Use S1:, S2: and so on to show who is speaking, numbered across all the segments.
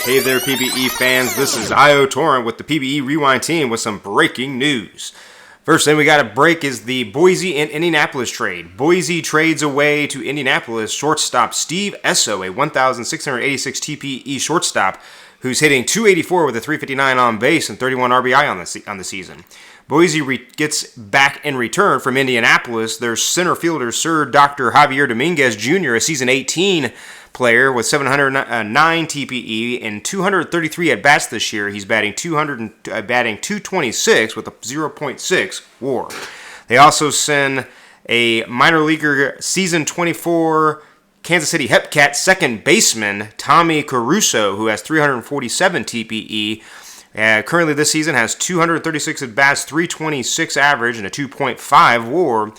S1: Hey there, PBE fans. This is IO Torrent with the PBE Rewind team with some breaking news. First thing we got to break is the Boise and Indianapolis trade. Boise trades away to Indianapolis shortstop Steve Esso, a 1,686 TPE shortstop who's hitting .284 with a .359 on base and 31 RBI on the season. Boise gets back in return from Indianapolis their center fielder Sir Dr. Javier Dominguez Jr., a season 18 player with 709 TPE and 233 at-bats this year. He's batting .226 with a 0.6 WAR. They also send a minor leaguer season 24 Kansas City Hepcat second baseman Tommy Caruso, who has 347 TPE. Currently this season has 236 at-bats, 326 average, and a 2.5 WAR.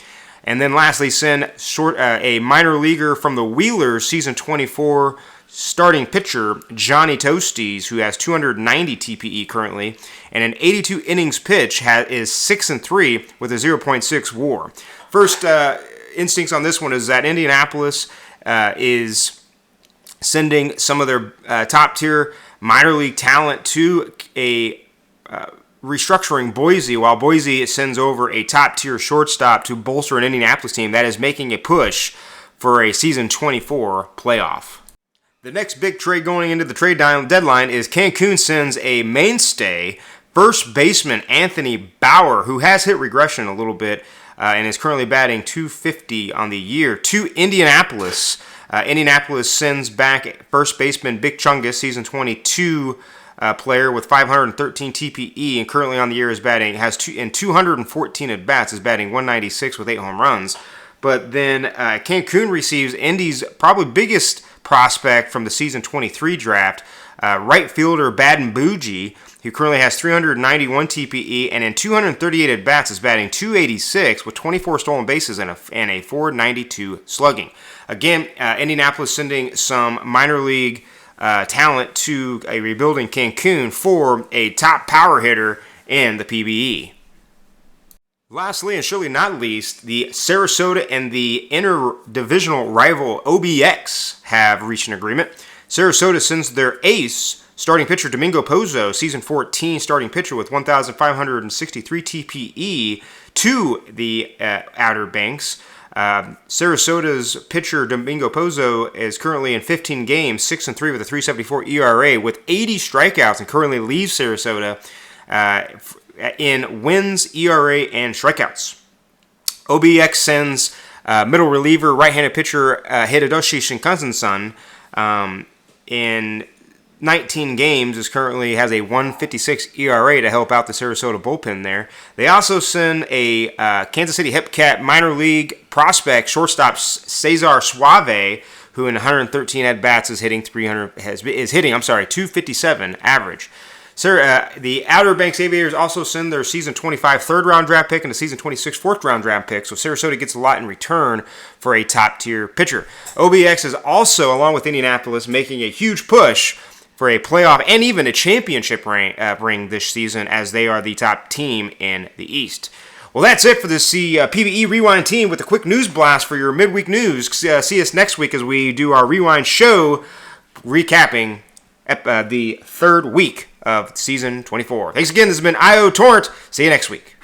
S1: And then lastly, send a minor leaguer from the Wheelers, season 24 starting pitcher Johnny Toasties, who has 290 TPE currently, and an 82 innings pitch is 6-3 with a 0.6 WAR. First instincts on this one is that Indianapolis is sending some of their top tier minor league talent to a restructuring Boise, while Boise sends over a top-tier shortstop to bolster an Indianapolis team that is making a push for a season 24 playoff. The next big trade going into the trade deadline is Cancun sends a mainstay first baseman Anthony Bauer, who has hit regression a little bit and is currently batting .250 on the year, to Indianapolis. Indianapolis sends back first baseman Vic Chungus, season 22 player with 513 TPE, and currently on the year has 214 at bats, is batting .196 with 8 home runs. But then Cancun receives Indy's probably biggest prospect from the season 23 draft, right fielder Baden Bougie, who currently has 391 TPE and in 238 at bats is batting .286 with 24 stolen bases and a .492 slugging. Again, Indianapolis sending some minor league talent to a rebuilding Cancun for a top power hitter in the PBE. Lastly, and surely not least, the Sarasota and the interdivisional rival OBX have reached an agreement. Sarasota sends their ace starting pitcher Domingo Pozo, season 14 starting pitcher with 1,563 TPE, to the Outer Banks. Sarasota's pitcher Domingo Pozo is currently in 15 games, 6-3 with a 3.74 ERA, with 80 strikeouts, and currently leads Sarasota in wins, ERA, and strikeouts. OBX sends middle reliever, right-handed pitcher Hideyoshi Shinkansen-san in 19 games, currently has a 1.56 ERA to help out the Sarasota bullpen there. They also send a Kansas City Hepcat minor league prospect shortstop Cesar Suave, who in 113 at-bats is hitting .257 average. The Outer Banks Aviators also send their season 25 third-round draft pick and a season 26 fourth-round draft pick, so Sarasota gets a lot in return for a top-tier pitcher. OBX is also, along with Indianapolis, making a huge push for a playoff and even a championship ring this season, as they are the top team in the East. Well, that's it for this PBE Rewind team with a quick news blast for your midweek news. See us next week as we do our Rewind show recapping the third week of season 24. Thanks again. This has been IO Torrent. See you next week.